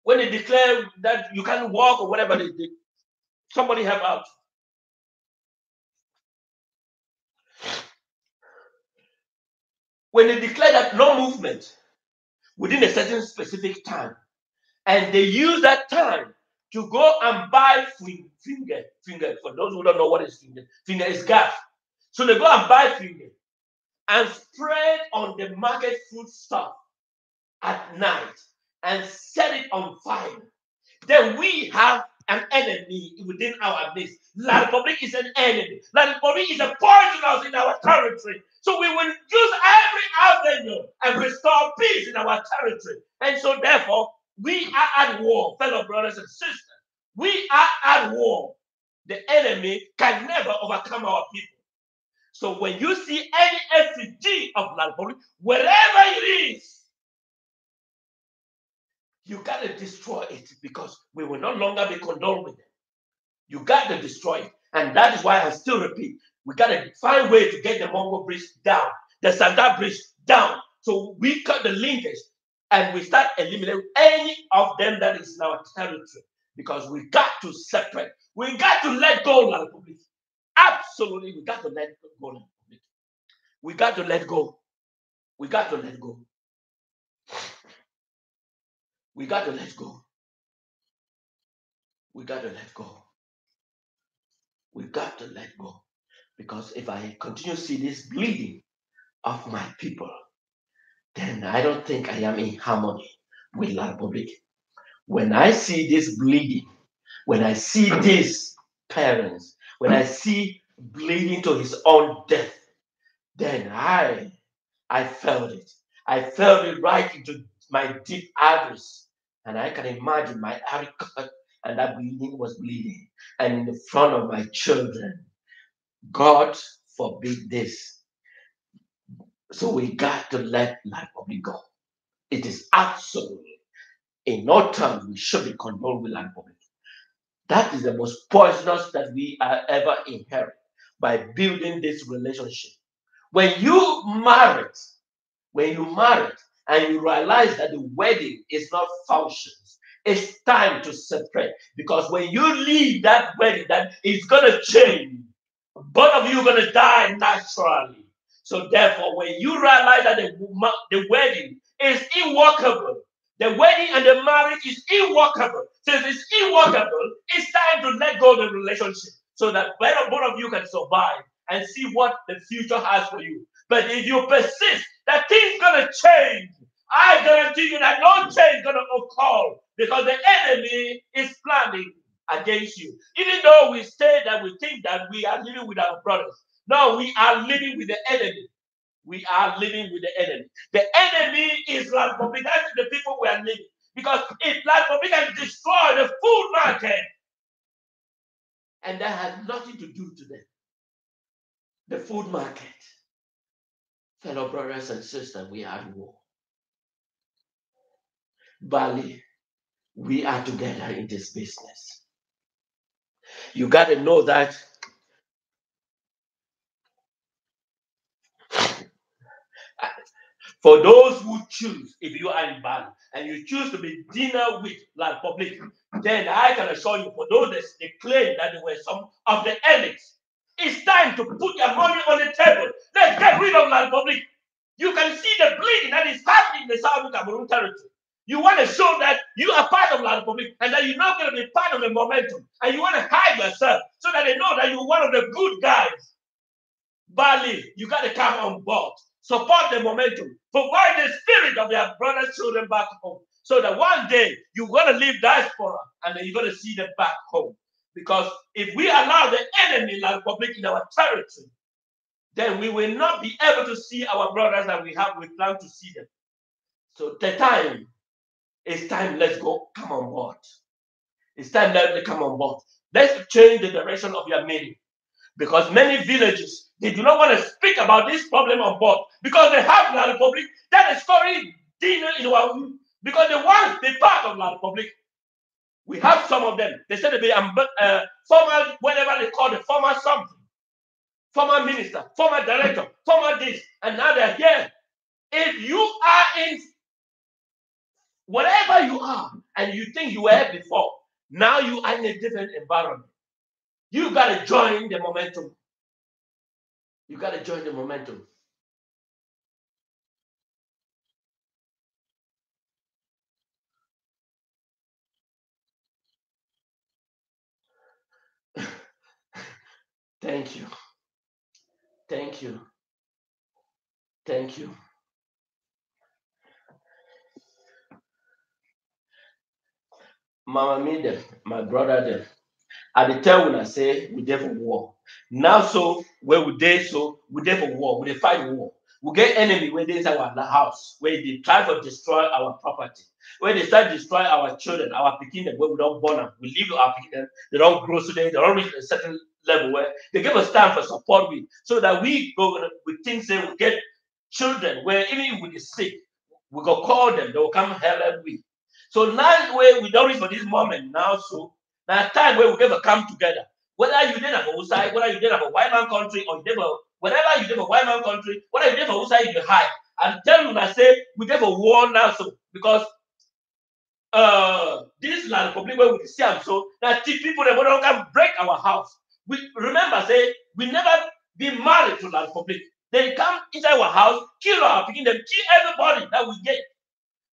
When they declare that you can't walk or whatever they did, somebody help out. When they declare that no movement within a certain specific time, and they use that time to go and buy finger. For those who don't know what is finger is gas. So they go and buy finger and spread on the market food stuff at night and set it on fire. Then we have an enemy within our midst. La Republique is an enemy. La Republique is a poisonous in our territory. So we will use every avenue and restore peace in our territory. And so therefore, we are at war, fellow brothers and sisters. We are at war. The enemy can never overcome our people. So when you see any effigy of La Republique, wherever it is, you got to destroy it, because we will no longer be condoned with them. You got to destroy it. And that is why I still repeat, we got to find a way to get the Mongo Bridge down, the Santa Bridge down. So we cut the linkage and we start eliminating any of them that is in our territory, because we got to separate. We got to let go of La Republique. Absolutely, we got to let go of La Republique. We got to let go. We got to let go. We got to let go. We got to let go. We got to let go. Because if I continue to see this bleeding of my people, then I don't think I am in harmony with La Republique. When I see this bleeding, when I see these parents, when I see bleeding to his own death, then I felt it. I felt it right into my deep arteries. And I can imagine my artery cut, and that bleeding was bleeding. And in the front of my children, God forbid this. So we got to let La Republique go. It is absolutely, in no terms, we should be condoned with La Republique. That is the most poisonous that we are ever inherit by building this relationship. When you married, and you realize that the wedding is not functions, it's time to separate. Because when you leave that wedding, that is going to change. Both of you are going to die naturally. So therefore, when you realize that the wedding is irrevocable, the wedding and the marriage is irrevocable. Since it's irrevocable, it's time to let go of the relationship so that both of you can survive and see what the future has for you. But if you persist that things going to change, I guarantee you that no change is going to occur, because the enemy is planning against you. Even though we say that we think that we are living with our brothers, No, we are living with the enemy. We are living with the enemy. The enemy is La Republique. That's the people we are living. Because if La Republique can destroy the food market, and that has nothing to do to them. The food market. Fellow brothers and sisters, we are in war. Bali, we are together in this business. You got to know that for those who choose, if you are in Bali and you choose to be dinner with La Republique, then I can assure you, for those that they claim that they were some of the elites, it's time to put your money on the table. Let's get rid of La Republique. You can see the bleeding that is happening in the Southern Cameroon territory. You want to show that you are part of La Republique and that you're not going to be part of the momentum. And you want to hide yourself so that they know that you're one of the good guys. Bali, you got to come on board. Support the momentum. Provide the spirit of your brothers' children back home. So that one day you're going to leave diaspora and then you're going to see them back home. Because if we allow the enemy, La Republique, in our territory, then we will not be able to see our brothers that we plan to see them. So the time, it's time, let's go, come on board. It's time, let's come on board. Let's change the direction of your meeting. Because many villages, they do not want to speak about this problem on board because they have La Republique that is scoring dinner in our room because they want to be part of La Republique. We have some of them. They said to be former, whatever they call the former something, former minister, former director, former this, and now they're here. If you are in whatever you are and you think you were before, now you are in a different environment. You got to join the momentum. You got to join the momentum. Thank you. Thank you. Thank you. Mama me them, my brother them. At the time when I say we there for war. Now so where we there so we there for war, we dey fight war. We get enemy when they inside our house, where they try to destroy our property, where they start to destroy our children, our pikin, where we don't born them, we leave our pikin, they don't grow today, they don't reach a certain level where they give us time for support with, so that we go with things that we get children where even if we is sick, we go call them, they will come help we. So now where we don't reach for this moment now, so now time where we ever come together. Whether you did have a outside, whether you did have a white man country, or you did whatever you did a white man country, whether you did for outside, you hide. And tell you I say we did a war now, so because this La Republique where we see them, so that people that don't come break our house. We remember say we never be married to La Republique. They come inside our house, kill our picking them, kill everybody that we get.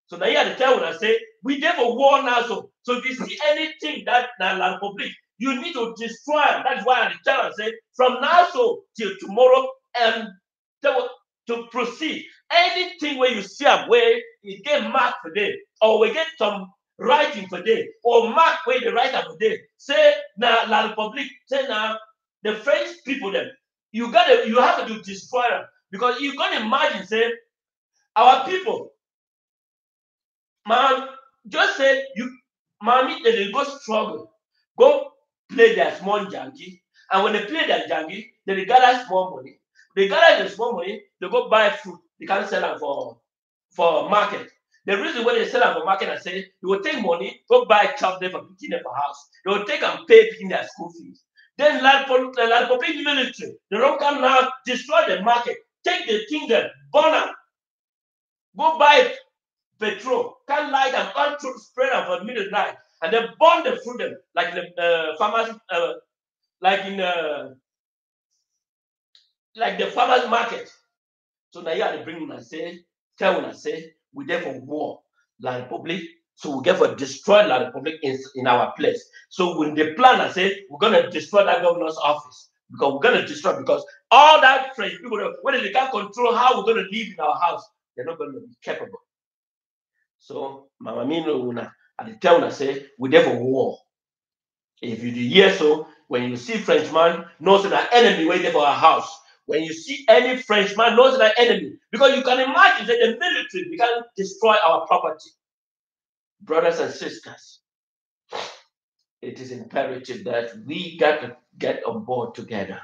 So now you have to tell when I say we did a war now, so if you see anything that La Republique, you need to destroy them. That's why I tell and say from now so till tomorrow and to proceed. Anything where you see them where it get marked for day, or we get some writing for day, or mark where the writer for day, say now La Republique, say now the French people them, you have to destroy them. Because you can imagine say our people, man, just say you mommy they go struggle, go play their small janky, and when they play their janky, they gather small money. They gather the small money, they go buy food, they can't sell them for market. The reason why they sell them for market, I say they will take money, go buy chop there for picking them for house. They will take and pay picking their school fees. Then La Republique military, they don't come now, destroy the market, take the kingdom, burn them, go buy petrol, can light and control spray them for midnight, and then burn the fruit them like the farmers, like in like the farmers market. So now you have to bring them and say, tell them and say, we there for war, La Republique. So we get for destroy La Republique in our place. So when they plan and say we're gonna destroy that governor's office, because we're gonna destroy, because all that French people, when they can't control how we're gonna live in our house, they're not gonna be capable. So Mama Mino Una at the town I say we there for war. If you do hear so, when you see Frenchman, know so that enemy waiting for our house. When you see any Frenchman knows an enemy, because you can imagine that the military began to destroy our property. Brothers and sisters, it is imperative that we got to get on board together.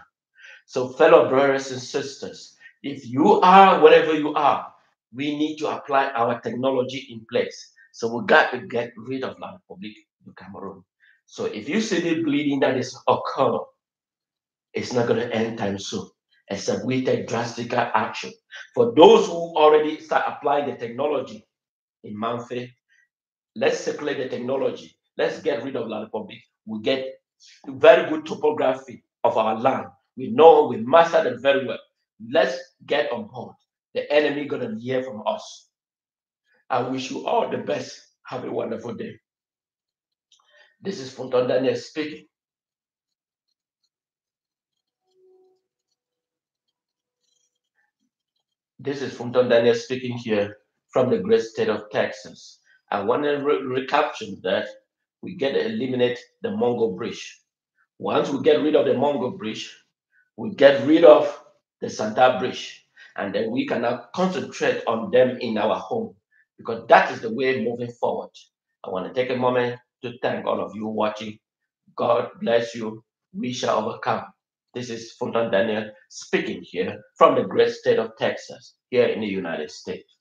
So, fellow brothers and sisters, if you are wherever you are, we need to apply our technology in place. So we got to get rid of La Republique du Cameroun. So if you see the bleeding that is occurring, it's not going to end time soon, except we take drastic action. For those who already start applying the technology in Manfred, let's circulate the technology. Let's get rid of La Republique. We get very good topography of our land. We know we mastered it very well. Let's get on board. The enemy gonna hear from us. I wish you all the best. Have a wonderful day. This is Fonton Daniel speaking. This is Fonton Daniel speaking here from the great state of Texas. I want to recapture that we get to eliminate the Mongo Bridge. Once we get rid of the Mongo Bridge, we get rid of the Santa Bridge, and then we can now concentrate on them in our home, because that is the way moving forward. I want to take a moment to thank all of you watching. God bless you. We shall overcome. This is Fontan Daniel speaking here from the great state of Texas, here in the United States.